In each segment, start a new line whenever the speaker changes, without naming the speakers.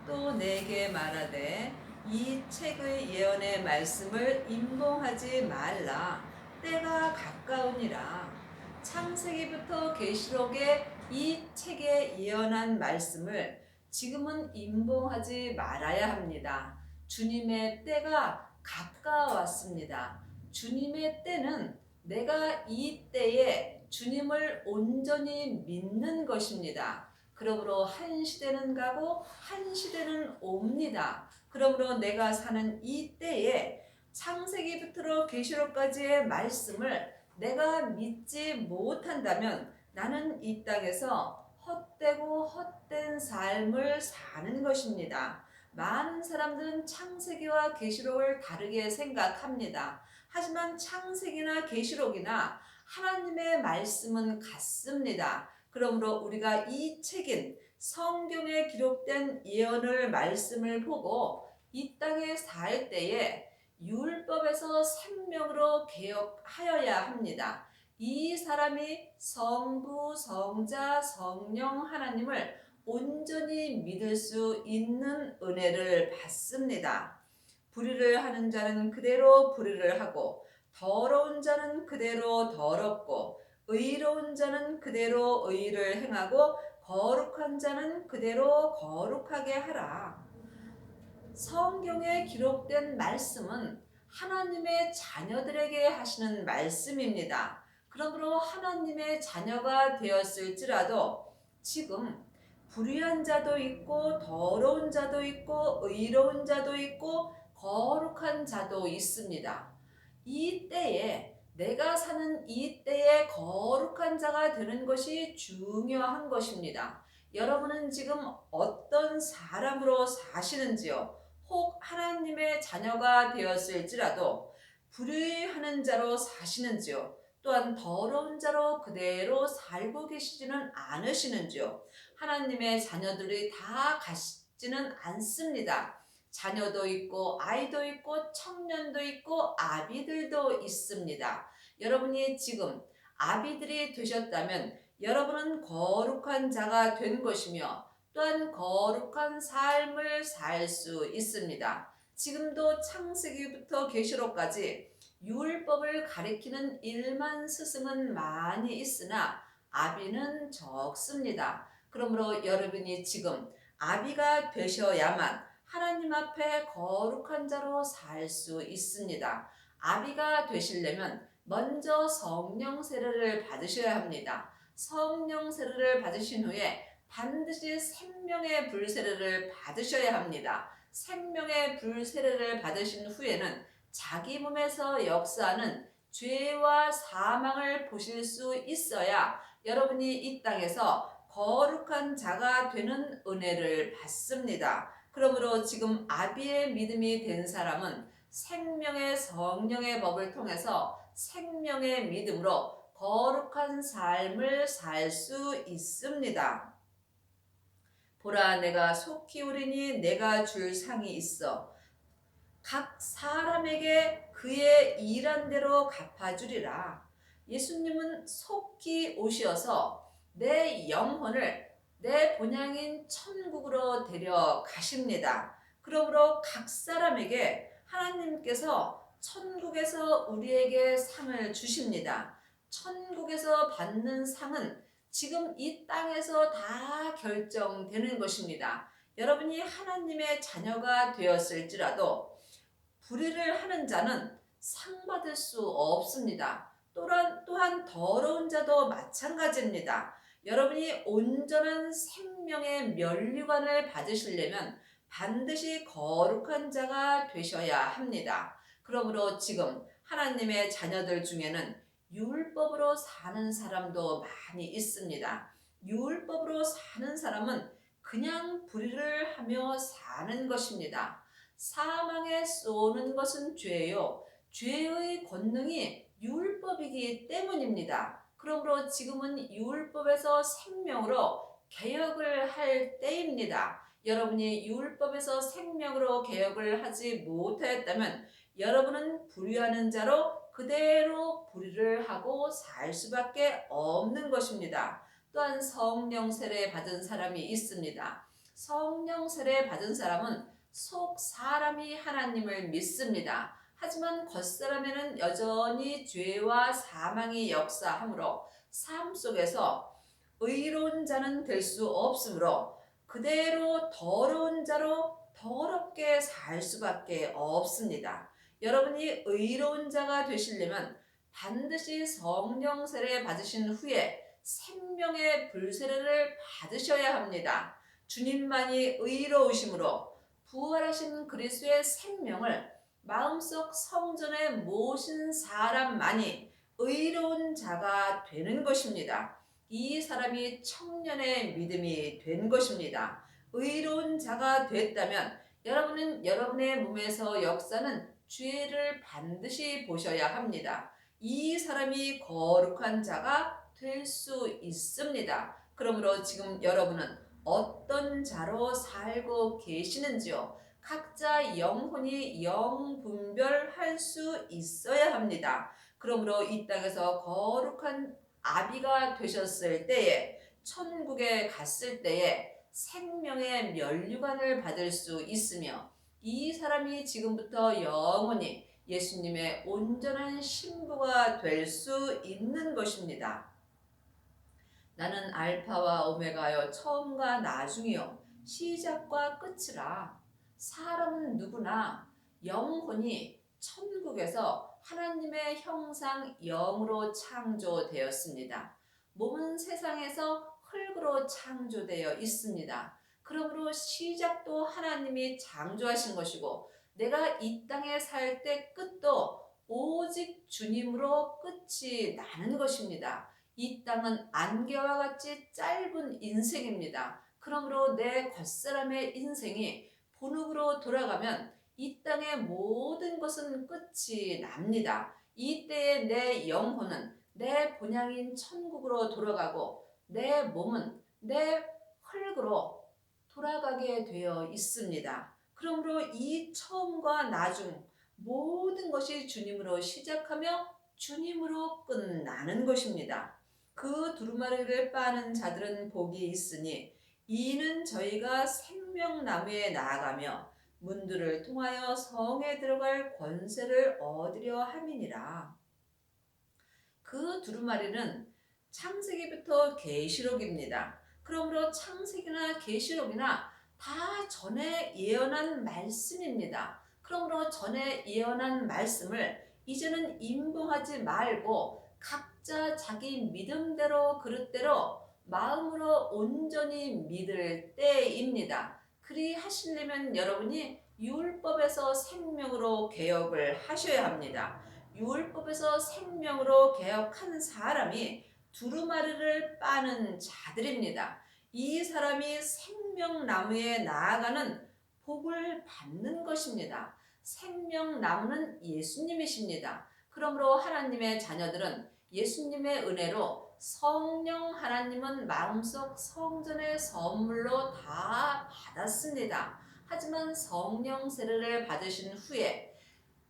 또 내게 말하되 이 책의 예언의 말씀을 임봉하지 말라. 때가 가까우니라. 창세기부터 계시록의 이 책에 예언한 말씀을 지금은 임봉하지 말아야 합니다. 주님의 때가 가까웠습니다. 주님의 때는 내가 이 때에 주님을 온전히 믿는 것입니다. 그러므로 한 시대는 가고 한 시대는 옵니다. 그러므로 내가 사는 이 때에 창세기부터 계시록까지의 말씀을 내가 믿지 못한다면 나는 이 땅에서 헛되고 헛된 삶을 사는 것입니다. 많은 사람들은 창세기와 계시록을 다르게 생각합니다. 하지만 창세기나 계시록이나 하나님의 말씀은 같습니다. 그러므로 우리가 이 책인 성경에 기록된 예언을 말씀을 보고 이 땅에 살 때에 율법에서 생명으로 개혁하여야 합니다. 이 사람이 성부, 성자, 성령 하나님을 온전히 믿을 수 있는 은혜를 받습니다. 불의를 하는 자는 그대로 불의를 하고 더러운 자는 그대로 더럽고 의로운 자는 그대로 의를 행하고 거룩한 자는 그대로 거룩하게 하라. 성경에 기록된 말씀은 하나님의 자녀들에게 하시는 말씀입니다. 그러므로 하나님의 자녀가 되었을지라도 지금 불의한 자도 있고 더러운 자도 있고 의로운 자도 있고 거룩한 자도 있습니다. 이 때에 내가 사는 이 때에 거룩한 자가 되는 것이 중요한 것입니다. 여러분은 지금 어떤 사람으로 사시는지요? 혹 하나님의 자녀가 되었을지라도 불의하는 자로 사시는지요? 또한 더러운 자로 그대로 살고 계시지는 않으시는지요? 하나님의 자녀들이 다 같지는 않습니다. 자녀도 있고 아이도 있고 청년도 있고 아비들도 있습니다. 여러분이 지금 아비들이 되셨다면 여러분은 거룩한 자가 된 것이며 또한 거룩한 삶을 살 수 있습니다. 지금도 창세기부터 계시록까지 율법을 가리키는 일만 스승은 많이 있으나 아비는 적습니다. 그러므로 여러분이 지금 아비가 되셔야만 하나님 앞에 거룩한 자로 살 수 있습니다. 아비가 되시려면 먼저 성령 세례를 받으셔야 합니다. 성령 세례를 받으신 후에 반드시 생명의 불 세례를 받으셔야 합니다. 생명의 불 세례를 받으신 후에는 자기 몸에서 역사하는 죄와 사망을 보실 수 있어야 여러분이 이 땅에서 거룩한 자가 되는 은혜를 받습니다. 그러므로 지금 아비의 믿음이 된 사람은 생명의 성령의 법을 통해서 생명의 믿음으로 거룩한 삶을 살 수 있습니다. 보라, 내가 속히 오리니 내가 줄 상이 있어 각 사람에게 그의 일한 대로 갚아주리라. 예수님은 속히 오셔서 내 영혼을 내 본향인 천국으로 데려가십니다. 그러므로 각 사람에게 하나님께서 천국에서 우리에게 상을 주십니다. 천국에서 받는 상은 지금 이 땅에서 다 결정되는 것입니다. 여러분이 하나님의 자녀가 되었을지라도 불의를 하는 자는 상 받을 수 없습니다. 또한 더러운 자도 마찬가지입니다. 여러분이 온전한 생명의 면류관을 받으시려면 반드시 거룩한 자가 되셔야 합니다. 그러므로 지금 하나님의 자녀들 중에는 율법으로 사는 사람도 많이 있습니다. 율법으로 사는 사람은 그냥 불의를 하며 사는 것입니다. 사망에 쏘는 것은 죄요. 죄의 권능이 율법이기 때문입니다. 그러므로 지금은 율법에서 생명으로 개혁을 할 때입니다. 여러분이 율법에서 생명으로 개혁을 하지 못하였다면 여러분은 불의하는 자로 그대로 불의를 하고 살 수밖에 없는 것입니다. 또한 성령 세례 받은 사람이 있습니다. 성령 세례 받은 사람은 속 사람이 하나님을 믿습니다. 하지만 겉사람에는 여전히 죄와 사망이 역사하므로 삶 속에서 의로운 자는 될 수 없으므로 그대로 더러운 자로 더럽게 살 수밖에 없습니다. 여러분이 의로운 자가 되시려면 반드시 성령 세례 받으신 후에 생명의 불세례를 받으셔야 합니다. 주님만이 의로우심으로 부활하신 그리스도의 생명을 마음속 성전에 모신 사람만이 의로운 자가 되는 것입니다. 이 사람이 청년의 믿음이 된 것입니다. 의로운 자가 됐다면 여러분은 여러분의 몸에서 역사는 죄를 반드시 보셔야 합니다. 이 사람이 거룩한 자가 될 수 있습니다. 그러므로 지금 여러분은 어떤 자로 살고 계시는지요? 각자 영혼이 영분별할 수 있어야 합니다. 그러므로 이 땅에서 거룩한 아비가 되셨을 때에 천국에 갔을 때에 생명의 면류관을 받을 수 있으며 이 사람이 지금부터 영원히 예수님의 온전한 신부가 될 수 있는 것입니다. 나는 알파와 오메가여 처음과 나중이요 시작과 끝이라. 사람은 누구나 영혼이 천국에서 하나님의 형상 영으로 창조되었습니다. 몸은 세상에서 흙으로 창조되어 있습니다. 그러므로 시작도 하나님이 창조하신 것이고 내가 이 땅에 살 때 끝도 오직 주님으로 끝이 나는 것입니다. 이 땅은 안개와 같이 짧은 인생입니다. 그러므로 내 겉사람의 인생이 본흙으로 돌아가면 이 땅의 모든 것은 끝이 납니다. 이때에 내 영혼은 내 본향인 천국으로 돌아가고 내 몸은 내 흙으로 돌아가게 되어 있습니다. 그러므로 이 처음과 나중 모든 것이 주님으로 시작하며 주님으로 끝나는 것입니다. 그 두루마리를 빠는 자들은 복이 있으니 이는 저희가 생명나무에 나아가며 문들을 통하여 성에 들어갈 권세를 얻으려 함이니라. 그 두루마리는 창세기부터 계시록입니다. 그러므로 창세기나 계시록이나 다 전에 예언한 말씀입니다. 그러므로 전에 예언한 말씀을 이제는 임봉하지 말고 각자 자기 믿음대로 그릇대로 마음으로 온전히 믿을 때입니다. 그리 하시려면 여러분이 율법에서 생명으로 개혁을 하셔야 합니다. 율법에서 생명으로 개혁한 사람이 두루마리를 빠는 자들입니다. 이 사람이 생명나무에 나아가는 복을 받는 것입니다. 생명나무는 예수님이십니다. 그러므로 하나님의 자녀들은 예수님의 은혜로 성령 하나님은 마음속 성전의 선물로 다 받았습니다. 하지만 성령 세례를 받으신 후에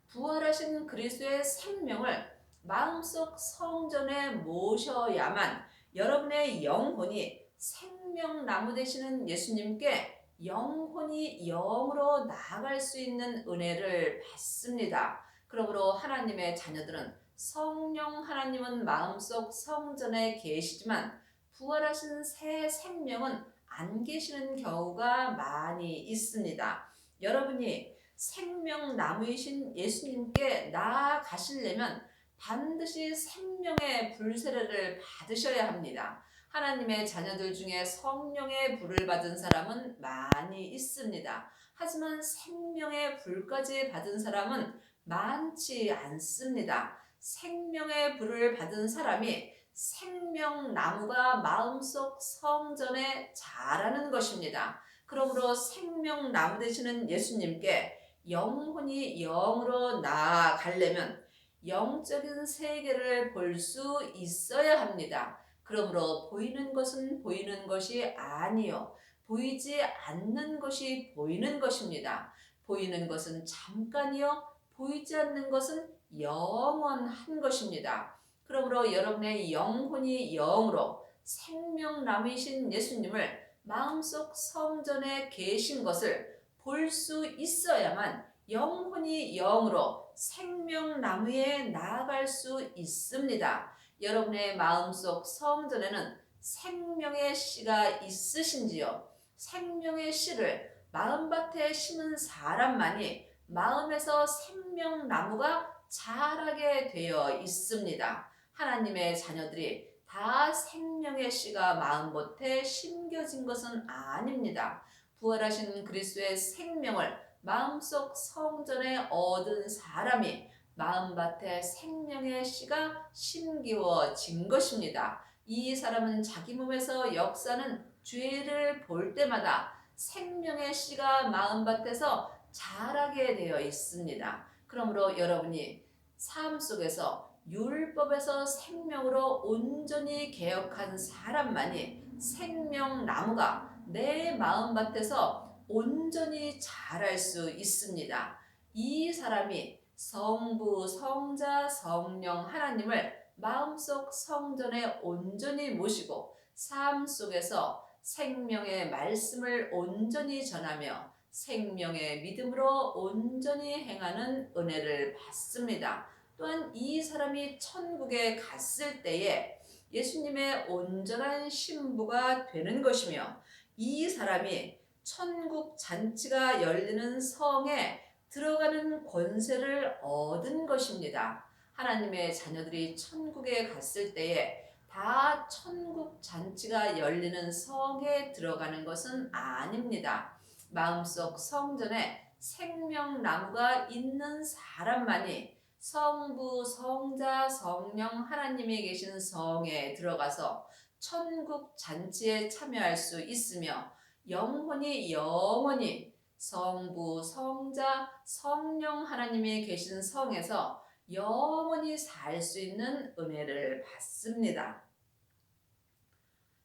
부활하신 그리스도의 생명을 마음속 성전에 모셔야만 여러분의 영혼이 생명나무 되시는 예수님께 영혼이 영으로 나아갈 수 있는 은혜를 받습니다. 그러므로 하나님의 자녀들은 성령 하나님은 마음속 성전에 계시지만 부활하신 새 생명은 안 계시는 경우가 많이 있습니다. 여러분이 생명나무이신 예수님께 나아가시려면 반드시 생명의 불세례를 받으셔야 합니다. 하나님의 자녀들 중에 성령의 불을 받은 사람은 많이 있습니다. 하지만 생명의 불까지 받은 사람은 많지 않습니다. 생명의 불을 받은 사람이 생명나무가 마음속 성전에 자라는 것입니다. 그러므로 생명나무 되시는 예수님께 영혼이 영으로 나아가려면 영적인 세계를 볼 수 있어야 합니다. 그러므로 보이는 것은 보이는 것이 아니요 보이지 않는 것이 보이는 것입니다. 보이는 것은 잠깐이요 보이지 않는 것은 영원한 것입니다. 그러므로 여러분의 영혼이 영으로 생명나무이신 예수님을 마음속 성전에 계신 것을 볼 수 있어야만 영혼이 영으로 생명나무에 나아갈 수 있습니다. 여러분의 마음속 성전에는 생명의 씨가 있으신지요? 생명의 씨를 마음밭에 심은 사람만이 마음에서 생명나무가 자라게 되어 있습니다. 하나님의 자녀들이 다 생명의 씨가 마음밭에 심겨진 것은 아닙니다. 부활하신 그리스도의 생명을 마음속 성전에 얻은 사람이 마음밭에 생명의 씨가 심기워진 것입니다. 이 사람은 자기 몸에서 역사는 죄를 볼 때마다 생명의 씨가 마음밭에서 자라게 되어 있습니다. 그러므로 여러분이 삶 속에서 율법에서 생명으로 온전히 개혁한 사람만이 생명나무가 내 마음밭에서 온전히 자랄 수 있습니다. 이 사람이 성부, 성자, 성령 하나님을 마음속 성전에 온전히 모시고 삶 속에서 생명의 말씀을 온전히 전하며 생명의 믿음으로 온전히 행하는 은혜를 받습니다. 또한 이 사람이 천국에 갔을 때에 예수님의 온전한 신부가 되는 것이며 이 사람이 천국 잔치가 열리는 성에 들어가는 권세를 얻은 것입니다. 하나님의 자녀들이 천국에 갔을 때에 다 천국 잔치가 열리는 성에 들어가는 것은 아닙니다. 마음속 성전에 생명나무가 있는 사람만이 성부, 성자, 성령 하나님이 계신 성에 들어가서 천국 잔치에 참여할 수 있으며 영혼이 영원히 성부, 성자, 성령 하나님이 계신 성에서 영원히 살 수 있는 은혜를 받습니다.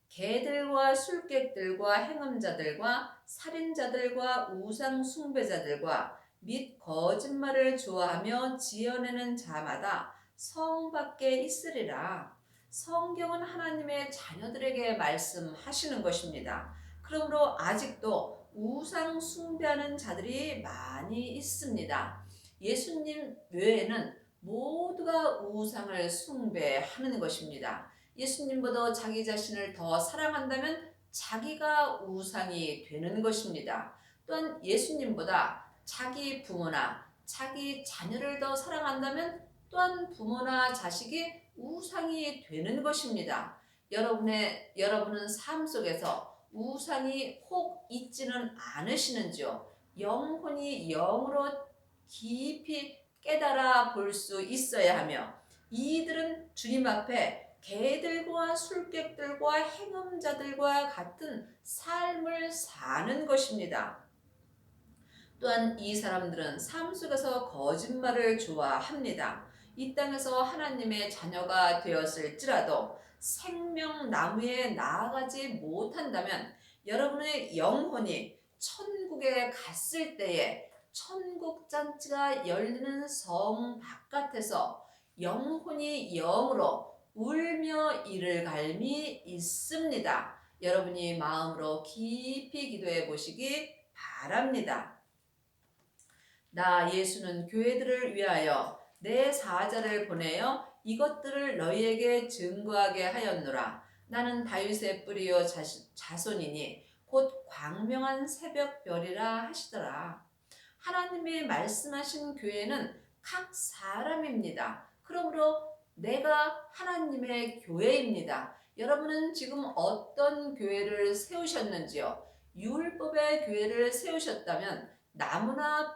개들과 술객들과 행음자들과 살인자들과 우상 숭배자들과 및 거짓말을 좋아하며 지어내는 자마다 성 밖에 있으리라. 성경은 하나님의 자녀들에게 말씀하시는 것입니다. 그러므로 아직도 우상 숭배하는 자들이 많이 있습니다. 예수님 외에는 모두가 우상을 숭배하는 것입니다. 예수님보다 자기 자신을 더 사랑한다면 자기가 우상이 되는 것입니다. 또한 예수님보다 자기 부모나 자기 자녀를 더 사랑한다면 또한 부모나 자식이 우상이 되는 것입니다. 여러분은 삶 속에서 우상이 혹 있지는 않으시는지요? 영혼이 영으로 깊이 깨달아 볼 수 있어야 하며 이들은 주님 앞에 개들과 술객들과 행음자들과 같은 삶을 사는 것입니다. 또한 이 사람들은 삶 속에서 거짓말을 좋아합니다. 이 땅에서 하나님의 자녀가 되었을지라도 생명나무에 나아가지 못한다면 여러분의 영혼이 천국에 갔을 때에 천국 잔치가 열리는 성 바깥에서 영혼이 영으로 울며 이를 갈미 있습니다. 여러분이 마음으로 깊이 기도해 보시기 바랍니다. 나 예수는 교회들을 위하여 내 사자를 보내어 이것들을 너희에게 증거하게 하였노라. 나는 다윗의 뿌리요 자손이니 곧 광명한 새벽별이라 하시더라. 하나님이 말씀하신 교회는 각 사람입니다. 그러므로 내가 하나님의 교회입니다. 여러분은 지금 어떤 교회를 세우셨는지요? 율법의 교회를 세우셨다면 나무나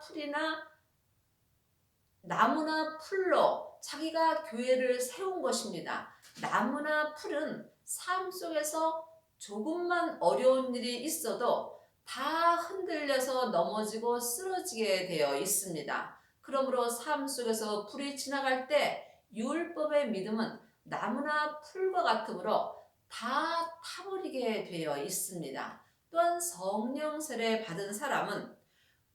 풀로 자기가 교회를 세운 것입니다. 나무나 풀은 삶 속에서 조금만 어려운 일이 있어도 다 흔들려서 넘어지고 쓰러지게 되어 있습니다. 그러므로 삶 속에서 불이 지나갈 때 율법의 믿음은 나무나 풀과 같으므로 다 타버리게 되어 있습니다. 또한 성령 세례 받은 사람은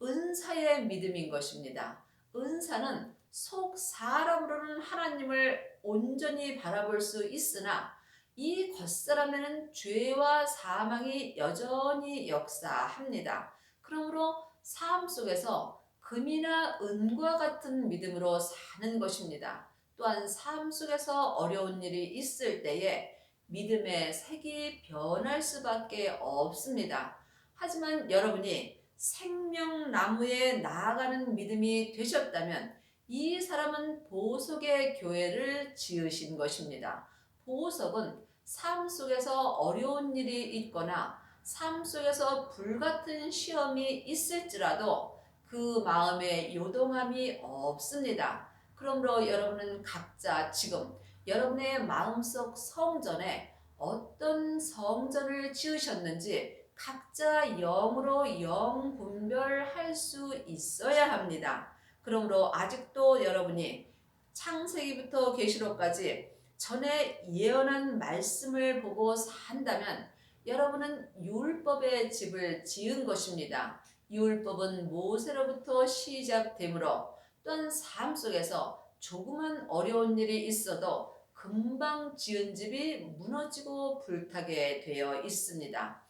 은사의 믿음인 것입니다. 은사는 속 사람으로는 하나님을 온전히 바라볼 수 있으나 이 겉사람에는 죄와 사망이 여전히 역사합니다. 그러므로 삶 속에서 금이나 은과 같은 믿음으로 사는 것입니다. 또한 삶 속에서 어려운 일이 있을 때에 믿음의 색이 변할 수밖에 없습니다. 하지만 여러분이 생명나무에 나아가는 믿음이 되셨다면 이 사람은 보석의 교회를 지으신 것입니다. 보석은 삶 속에서 어려운 일이 있거나 삶 속에서 불같은 시험이 있을지라도 그 마음에 요동함이 없습니다. 그러므로 여러분은 각자 지금 여러분의 마음속 성전에 어떤 성전을 지으셨는지 각자 영으로 영 분별할 수 있어야 합니다. 그러므로 아직도 여러분이 창세기부터 계시록까지 전에 예언한 말씀을 보고 산다면 여러분은 율법의 집을 지은 것입니다. 율법은 모세로부터 시작되므로 또한 삶 속에서 조그만 어려운 일이 있어도 금방 지은 집이 무너지고 불타게 되어 있습니다.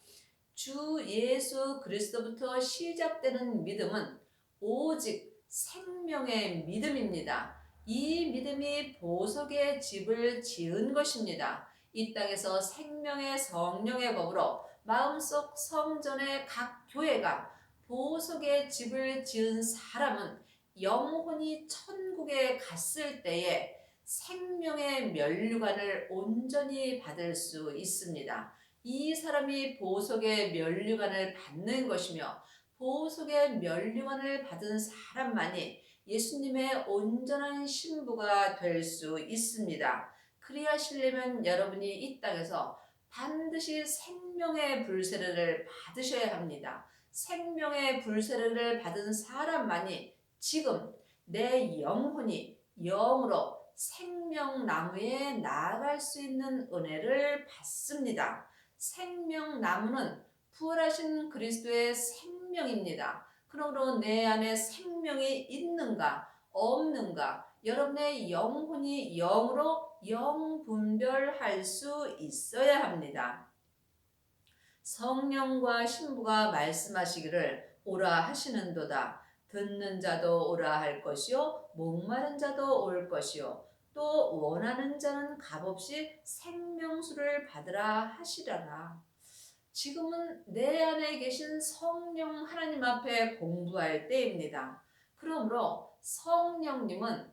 주 예수 그리스도부터 시작되는 믿음은 오직 생명의 믿음입니다. 이 믿음이 보석의 집을 지은 것입니다. 이 땅에서 생명의 성령의 법으로 마음속 성전의 각 교회가 보석의 집을 지은 사람은 영혼이 천국에 갔을 때에 생명의 면류관을 온전히 받을 수 있습니다. 이 사람이 보석의 면류관을 받는 것이며 보석의 면류관을 받은 사람만이 예수님의 온전한 신부가 될 수 있습니다. 그리하시려면 여러분이 이 땅에서 반드시 생명의 불세례를 받으셔야 합니다. 생명의 불세례를 받은 사람만이 지금 내 영혼이 영으로 생명나무에 나아갈 수 있는 은혜를 받습니다. 생명나무는 부활하신 그리스도의 생명입니다. 그러므로 내 안에 생명이 있는가 없는가 여러분의 영혼이 영으로 영분별할 수 있어야 합니다. 성령과 신부가 말씀하시기를 오라 하시는도다. 듣는 자도 오라 할 것이요 목마른 자도 올 것이요 또 원하는 자는 값없이 생명수를 받으라 하시라라. 지금은 내 안에 계신 성령 하나님 앞에 공부할 때입니다. 그러므로 성령님은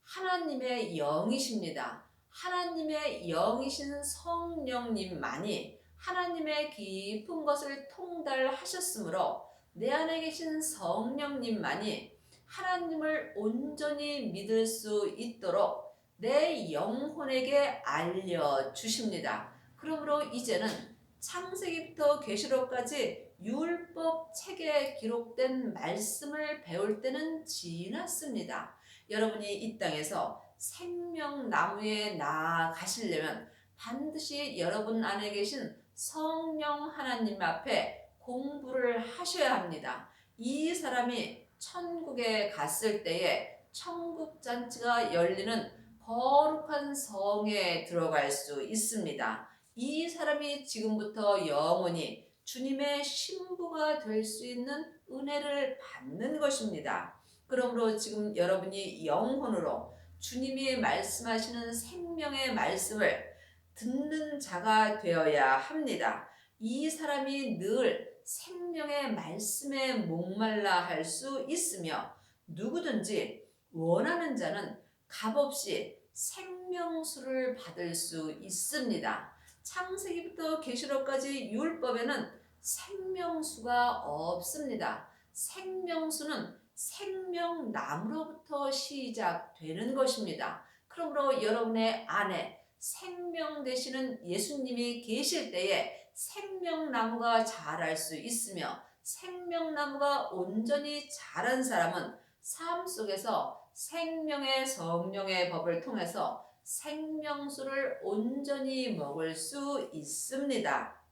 하나님의 영이십니다. 하나님의 영이신 성령님만이 하나님의 깊은 것을 통달하셨으므로 내 안에 계신 성령님만이 하나님을 온전히 믿을 수 있도록 내 영혼에게 알려주십니다. 그러므로 이제는 창세기부터 계시록까지 율법 책에 기록된 말씀을 배울 때는 지났습니다. 여러분이 이 땅에서 생명나무에 나아가시려면 반드시 여러분 안에 계신 성령 하나님 앞에 공부를 하셔야 합니다. 이 사람이 천국에 갔을 때에 천국잔치가 열리는 거룩한 성에 들어갈 수 있습니다. 이 사람이 지금부터 영원히 주님의 신부가 될 수 있는 은혜를 받는 것입니다. 그러므로 지금 여러분이 영혼으로 주님이 말씀하시는 생명의 말씀을 듣는 자가 되어야 합니다. 이 사람이 늘 생명의 말씀에 목말라 할 수 있으며 누구든지 원하는 자는 값없이 생명수를 받을 수 있습니다. 창세기부터 계시록까지 율법에는 생명수가 없습니다. 생명수는 생명나무로부터 시작되는 것입니다. 그러므로 여러분의 안에 생명 되시는 예수님이 계실 때에 생명나무가 자랄 수 있으며 생명나무가 온전히 자란 사람은 삶 속에서 생명의 성령의 법을 통해서 생명수를 온전히 먹을 수 있습니다.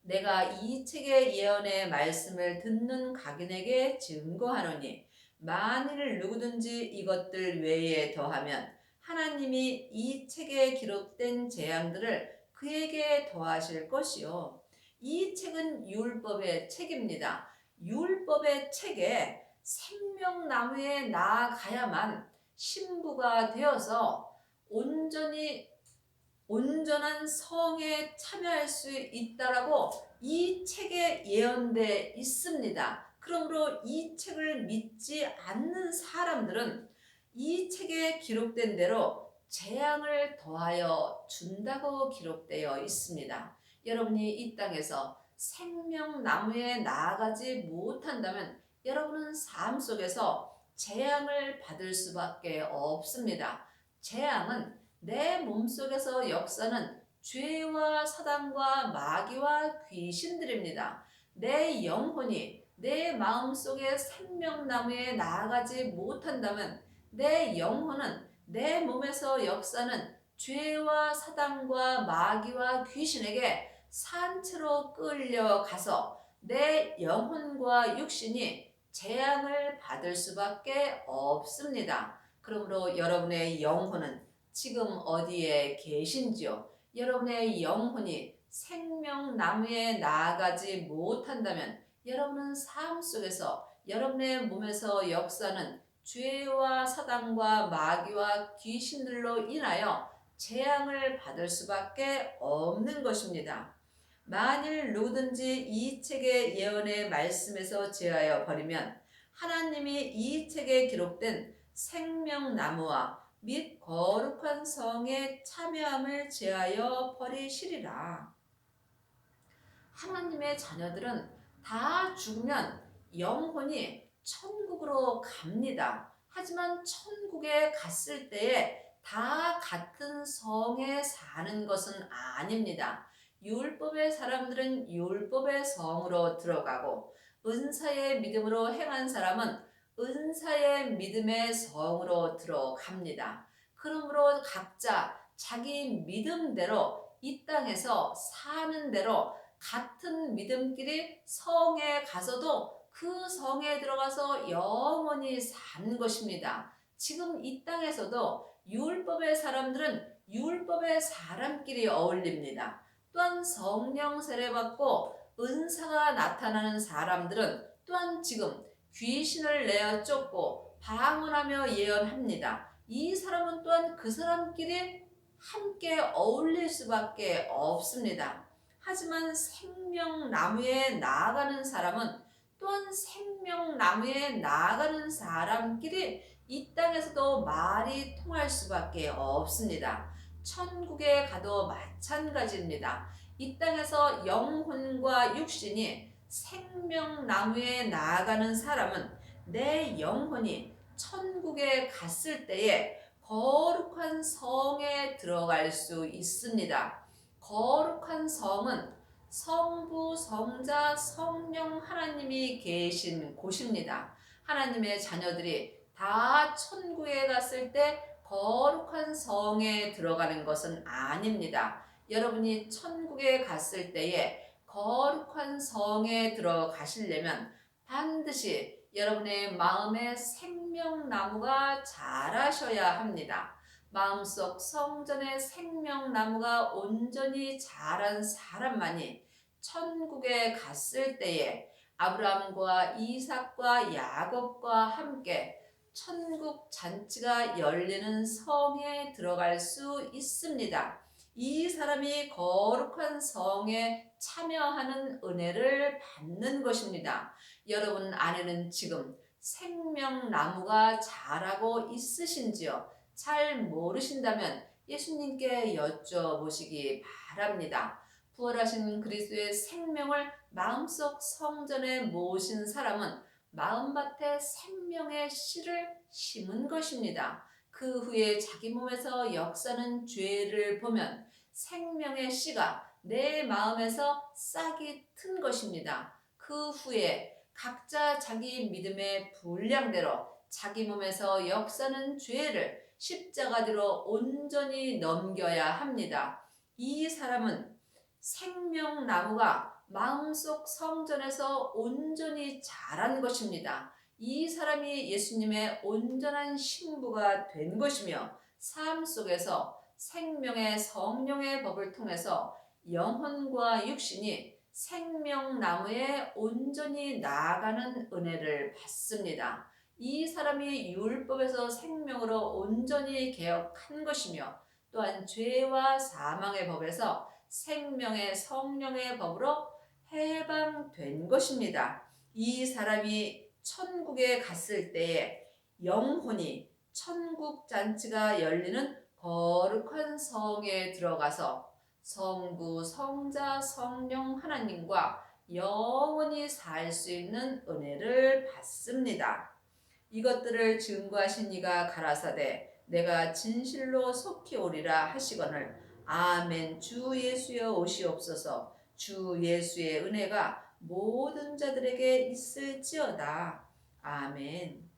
내가 이 책의 예언의 말씀을 듣는 각인에게 증거하노니 만일 누구든지 이것들 외에 더하면 하나님이 이 책에 기록된 재앙들을 그에게 더하실 것이요. 이 책은 율법의 책입니다. 율법의 책에 생명나무에 나아가야만 신부가 되어서 온전한 성에 참여할 수 있다라고 이 책에 예언되어 있습니다. 그러므로 이 책을 믿지 않는 사람들은 이 책에 기록된 대로 재앙을 더하여 준다고 기록되어 있습니다. 여러분이 이 땅에서 생명나무에 나아가지 못한다면 여러분은 삶 속에서 재앙을 받을 수밖에 없습니다. 재앙은 내 몸속에서 역사는 죄와 사단과 마귀와 귀신들입니다. 내 영혼이 내 마음속의 생명나무에 나아가지 못한다면 내 영혼은 내 몸에서 역사는 죄와 사단과 마귀와 귀신에게 산채로 끌려가서 내 영혼과 육신이 재앙을 받을 수밖에 없습니다. 그러므로 여러분의 영혼은 지금 어디에 계신지요? 여러분의 영혼이 생명나무에 나아가지 못한다면 여러분은 삶 속에서 여러분의 몸에서 역사는 죄와 사단과 마귀와 귀신들로 인하여 재앙을 받을 수밖에 없는 것입니다. 만일 누구든지 이 책의 예언의 말씀에서 제하여 버리면 하나님이 이 책에 기록된 생명나무와 및 거룩한 성에 참여함을 제하여 버리시리라. 하나님의 자녀들은 다 죽으면 영혼이 천국으로 갑니다. 하지만 천국에 갔을 때에 다 같은 성에 사는 것은 아닙니다. 율법의 사람들은 율법의 성으로 들어가고 은사의 믿음으로 행한 사람은 은사의 믿음의 성으로 들어갑니다. 그러므로 각자 자기 믿음대로 이 땅에서 사는 대로 같은 믿음끼리 성에 가서도 그 성에 들어가서 영원히 사는 것입니다. 지금 이 땅에서도 율법의 사람들은 율법의 사람끼리 어울립니다. 또한 성령 세례받고 은사가 나타나는 사람들은 또한 지금 귀신을 내어 쫓고 방언하며 예언합니다. 이 사람은 또한 그 사람끼리 함께 어울릴 수밖에 없습니다. 하지만 생명나무에 나아가는 사람은 또한 생명나무에 나아가는 사람끼리 이 땅에서도 말이 통할 수밖에 없습니다. 천국에 가도 마찬가지입니다. 이 땅에서 영혼과 육신이 생명나무에 나아가는 사람은 내 영혼이 천국에 갔을 때에 거룩한 성에 들어갈 수 있습니다. 거룩한 성은 성부, 성자, 성령 하나님이 계신 곳입니다. 하나님의 자녀들이 다 천국에 갔을 때 거룩한 성에 들어가는 것은 아닙니다. 여러분이 천국에 갔을 때에 거룩한 성에 들어가시려면 반드시 여러분의 마음에 생명나무가 자라셔야 합니다. 마음속 성전의 생명나무가 온전히 자란 사람만이 천국에 갔을 때에 아브라함과 이삭과 야곱과 함께 천국 잔치가 열리는 성에 들어갈 수 있습니다. 이 사람이 거룩한 성에 참여하는 은혜를 받는 것입니다. 여러분 안에는 지금 생명나무가 자라고 있으신지요? 잘 모르신다면 예수님께 여쭤보시기 바랍니다. 부활하신 그리스도의 생명을 마음속 성전에 모신 사람은 마음밭에 생명의 씨를 심은 것입니다. 그 후에 자기 몸에서 역사는 죄를 보면 생명의 씨가 내 마음에서 싹이 튼 것입니다. 그 후에 각자 자기 믿음의 분량대로 자기 몸에서 역사는 죄를 십자가대로 온전히 넘겨야 합니다. 이 사람은 생명나무가 마음속 성전에서 온전히 자란 것입니다. 이 사람이 예수님의 온전한 신부가 된 것이며 삶 속에서 생명의 성령의 법을 통해서 영혼과 육신이 생명나무에 온전히 나아가는 은혜를 받습니다. 이 사람이 율법에서 생명으로 온전히 개혁한 것이며 또한 죄와 사망의 법에서 생명의 성령의 법으로 해방된 것입니다. 이 사람이 천국에 갔을 때에 영혼이 천국 잔치가 열리는 거룩한 성에 들어가서 성부, 성자, 성령 하나님과 영원히 살 수 있는 은혜를 받습니다. 이것들을 증거하신 이가 가라사대 내가 진실로 속히 오리라 하시거늘 아멘. 주 예수여 오시옵소서. 주 예수의 은혜가 모든 자들에게 있을지어다. 아멘.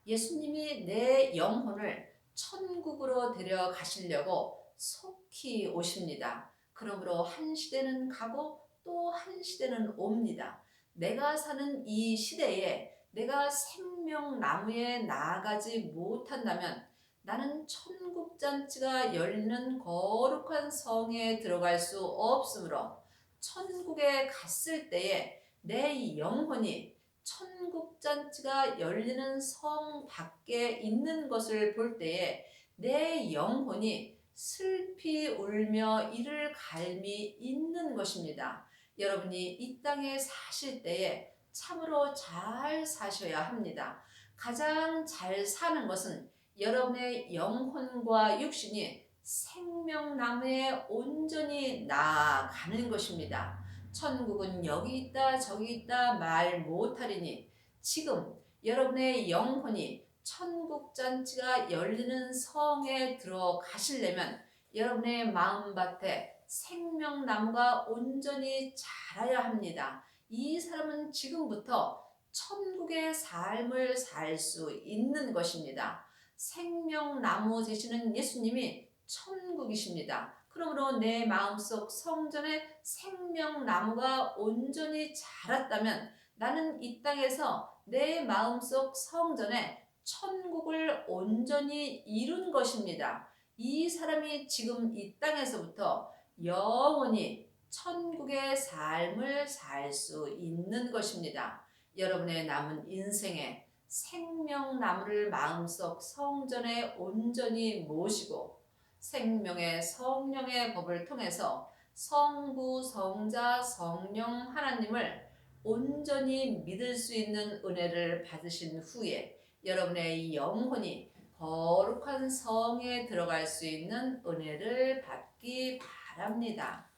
예수님이 내 영혼을 천국으로 데려가시려고 속히 오십니다. 그러므로 한 시대는 가고 또 한 시대는 옵니다. 내가 사는 이 시대에 내가 생명나무에 나아가지 못한다면 나는 천국잔치가 열리는 거룩한 성에 들어갈 수 없으므로 천국에 갔을 때에 내 영혼이 천국잔치가 열리는 성 밖에 있는 것을 볼 때에 내 영혼이 슬피 울며 이를 갈미 있는 것입니다. 여러분이 이 땅에 사실 때에 참으로 잘 사셔야 합니다. 가장 잘 사는 것은 여러분의 영혼과 육신이 생명나무에 온전히 나아가는 것입니다. 천국은 여기 있다 저기 있다 말 못하리니 지금 여러분의 영혼이 천국잔치가 열리는 성에 들어가시려면 여러분의 마음밭에 생명나무가 온전히 자라야 합니다. 이 사람은 지금부터 천국의 삶을 살 수 있는 것입니다. 생명나무 되시는 예수님이 천국이십니다. 그러므로 내 마음속 성전에 생명나무가 온전히 자랐다면 나는 이 땅에서 내 마음속 성전에 천국을 온전히 이룬 것입니다. 이 사람이 지금 이 땅에서부터 영원히 천국의 삶을 살 수 있는 것입니다. 여러분의 남은 인생에 생명나무를 마음속 성전에 온전히 모시고 생명의 성령의 법을 통해서 성부, 성자, 성령 하나님을 온전히 믿을 수 있는 은혜를 받으신 후에 여러분의 영혼이 거룩한 성에 들어갈 수 있는 은혜를 받기 바랍니다.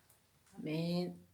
아멘.